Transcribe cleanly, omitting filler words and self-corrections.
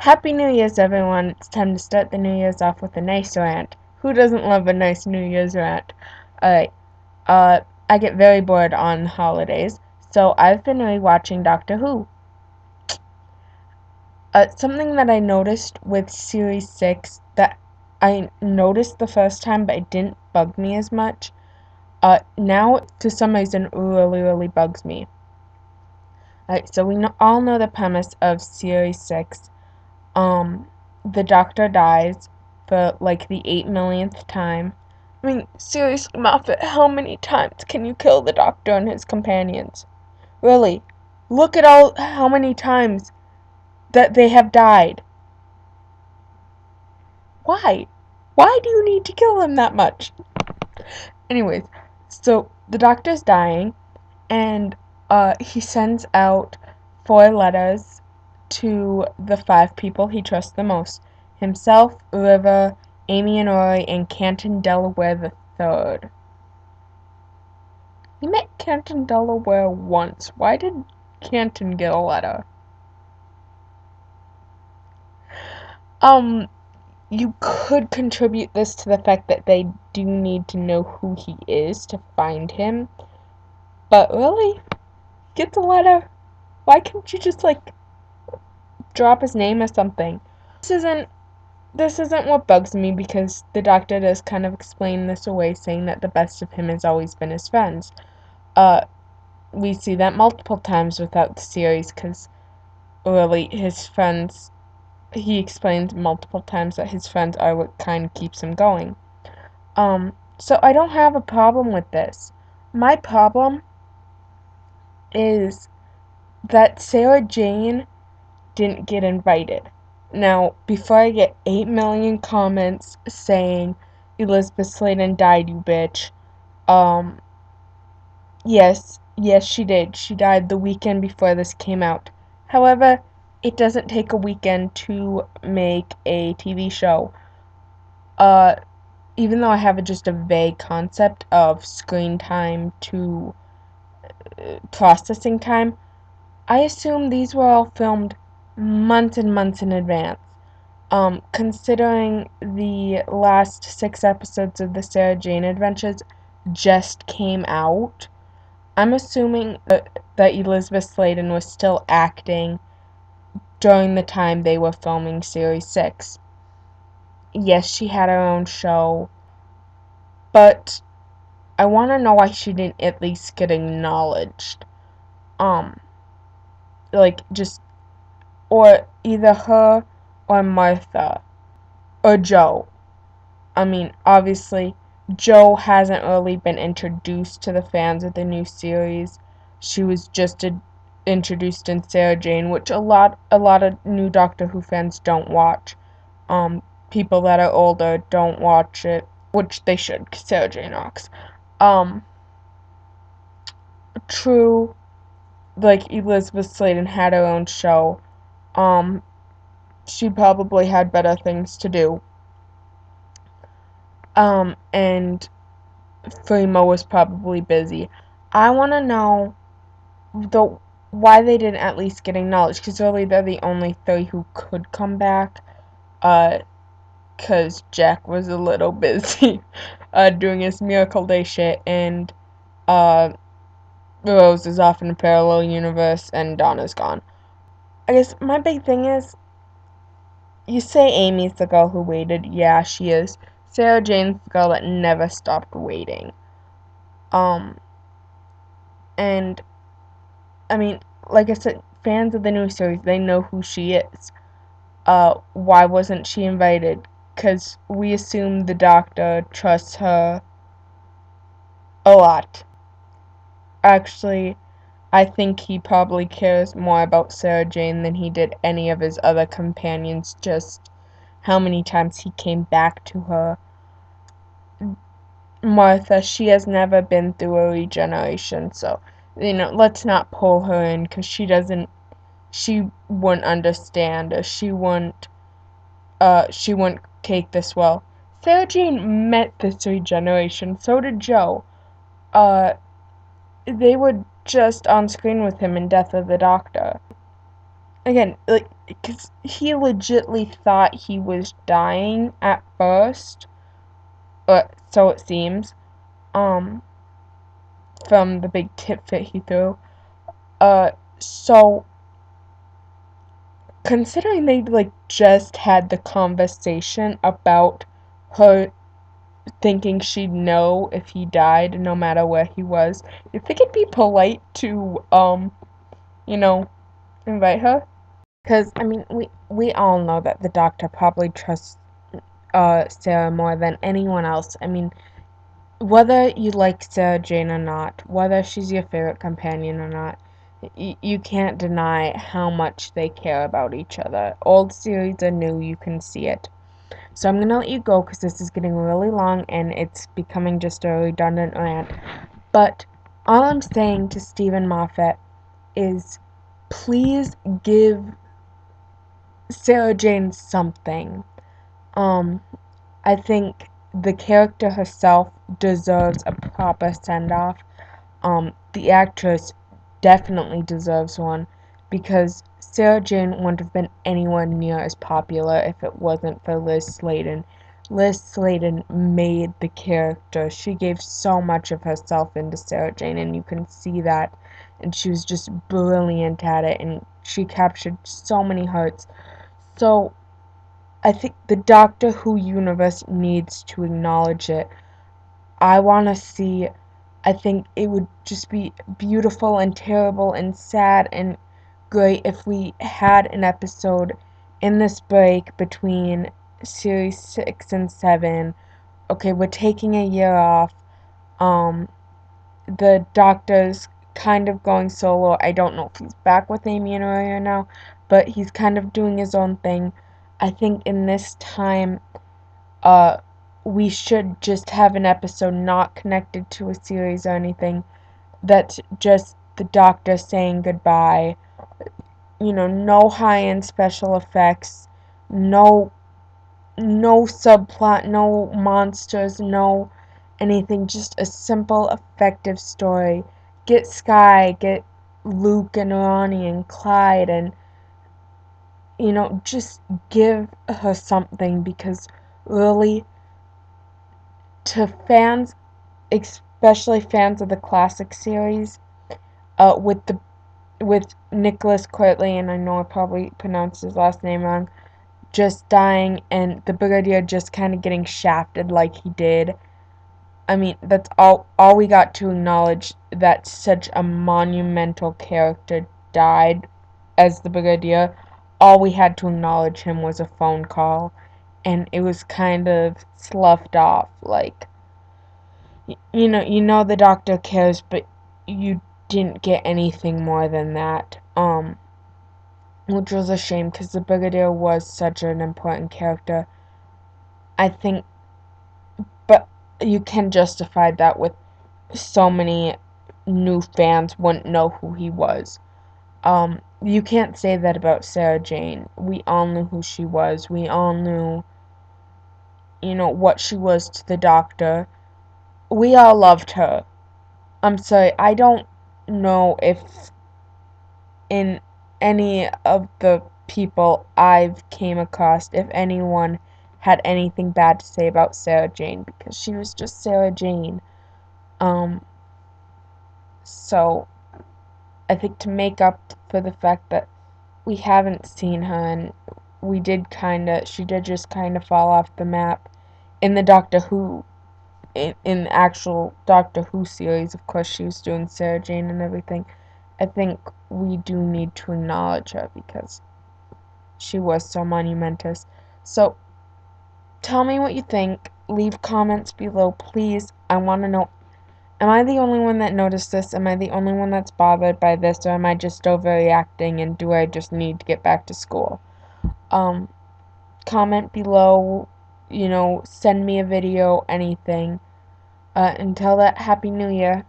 Happy New Year's, everyone. It's time to start the New Year's off with a nice rant. Who doesn't love a nice New Year's rant? Alright, I get very bored on the holidays, so I've been rewatching Doctor Who. Something that I noticed with Series 6 that I noticed the first time, but it didn't bug me as much, now, for some reason, really bugs me. Alright, so we all know the premise of Series 6. The Doctor dies for like the 8 millionth time. I mean, seriously, Moffet, how many times can you kill the Doctor and his companions? Really, look at how many times that they have died. Why? Why do you need to kill them that much? Anyways, so the Doctor's dying, and he sends out 4 letters to the 5 people he trusts the most. Himself, River, Amy and Rory, and Canton Delaware the Third. He met Canton Delaware once. Why did Canton get a letter? You could contribute this to the fact that they do need to know who he is to find him. But really? Get the letter? Why can't you just, drop his name or something? This isn't what bugs me, because the Doctor does kind of explain this away, saying that the best of him has always been his friends. We see that multiple times without the series, because really his friends, he explains multiple times that his friends are what kind of keeps him going. So I don't have a problem with this. My problem is that Sarah Jane didn't get invited. Now, before I get 8 million comments saying Elizabeth Sladen died, you bitch, yes, she did. She died the weekend before this came out. However, it doesn't take a weekend to make a TV show. Even though I have just a vague concept of screen time to processing time, I assume these were all filmed months and months in advance. Considering the last 6 episodes of the Sarah Jane Adventures just came out, I'm assuming that Elizabeth Sladen was still acting during the time they were filming Series 6. Yes, she had her own show, but I want to know why she didn't at least get acknowledged. Or either her or Martha or Joe. I mean, obviously, Joe hasn't really been introduced to the fans of the new series. She was just introduced in Sarah Jane, which a lot of new Doctor Who fans don't watch. People that are older don't watch it, which they should, 'cause Sarah Jane rocks. True, Elizabeth Sladen had her own show. She probably had better things to do. And Freema was probably busy. I want to know why they didn't at least get acknowledged, because really they're the only 3 who could come back, because Jack was a little busy doing his Miracle Day shit, and Rose is off in a parallel universe, and Donna's gone. I guess my big thing is, you say Amy's the girl who waited. Yeah, she is. Sarah Jane's the girl that never stopped waiting. And, I mean, like I said, fans of the new series, they know who she is. Why wasn't she invited? Because we assume the Doctor trusts her a lot. Actually, I think he probably cares more about Sarah Jane than he did any of his other companions, just how many times he came back to her. Martha, she has never been through a regeneration, so, let's not pull her in, because she wouldn't understand, or she wouldn't take this well. Sarah Jane met this regeneration, so did Joe. They were just on screen with him in Death of the Doctor. again, like, because he legitly thought he was dying at first, or so it seems, um, from the big tit fit he threw. So, considering they, like, just had the conversation about her thinking she'd know if he died no matter where he was, you think it'd be polite to, you know, invite her? Because, I mean, we all know that the doctor probably trusts Sarah more than anyone else. I mean, whether you like Sarah Jane or not, whether she's your favorite companion or not, you can't deny how much they care about each other. Old series or new, you can see it. So I'm gonna let you go because this is getting really long and it's becoming just a redundant rant. But all I'm saying to Stephen Moffat is please give Sarah Jane something. Um, I think the character herself deserves a proper send off. The actress definitely deserves one because Sarah Jane wouldn't have been anywhere near as popular if it wasn't for Liz Sladen. Liz Sladen made the character. She gave so much of herself into Sarah Jane, and you can see that. And she was just brilliant at it, and she captured so many hearts. So, I think the Doctor Who universe needs to acknowledge it. I want to see, I think it would just be beautiful and terrible and sad and great if we had an episode in this break between series 6 and 7. Okay, we're taking a year off. Um, the Doctor's kind of going solo. I don't know if he's back with Amy and Araya now, but he's kind of doing his own thing. I think in this time, uh, we should just have an episode not connected to a series or anything. That's just the Doctor saying goodbye. You know, no high-end special effects, no subplot, no monsters, no anything, just a simple, effective story. Get Sky, get Luke and Ronnie and Clyde, and, you know, just give her something because really, to fans, especially fans of the classic series, with Nicholas Courtly, and I know I probably pronounced his last name wrong, just dying and the Brigadier just kind of getting shafted like he did. I mean, that's all we got to acknowledge that such a monumental character died as the Brigadier. All we had to acknowledge him was a phone call, and it was kind of sloughed off like, you know the Doctor cares, but you didn't get anything more than that. Which was a shame because the Brigadier was such an important character. I think, but you can justify that with so many new fans wouldn't know who he was. You can't say that about Sarah Jane. We all knew who she was. We all knew, what she was to the Doctor. We all loved her. I'm sorry, I don't know if in any of the people I've came across, if anyone had anything bad to say about Sarah Jane, because she was just Sarah Jane. Um, so I think to make up for the fact that we haven't seen her and she did just kind of fall off the map in the Doctor Who, in the actual Doctor Who series. Of course, she was doing Sarah Jane and everything. I think we do need to acknowledge her because she was so monumentous. So, tell me what you think. Leave comments below, please. I want to know, am I the only one that noticed this? Am I the only one that's bothered by this? Or am I just overreacting and do I just need to get back to school? Um, Comment below, send me a video, anything. Until that, Happy New Year.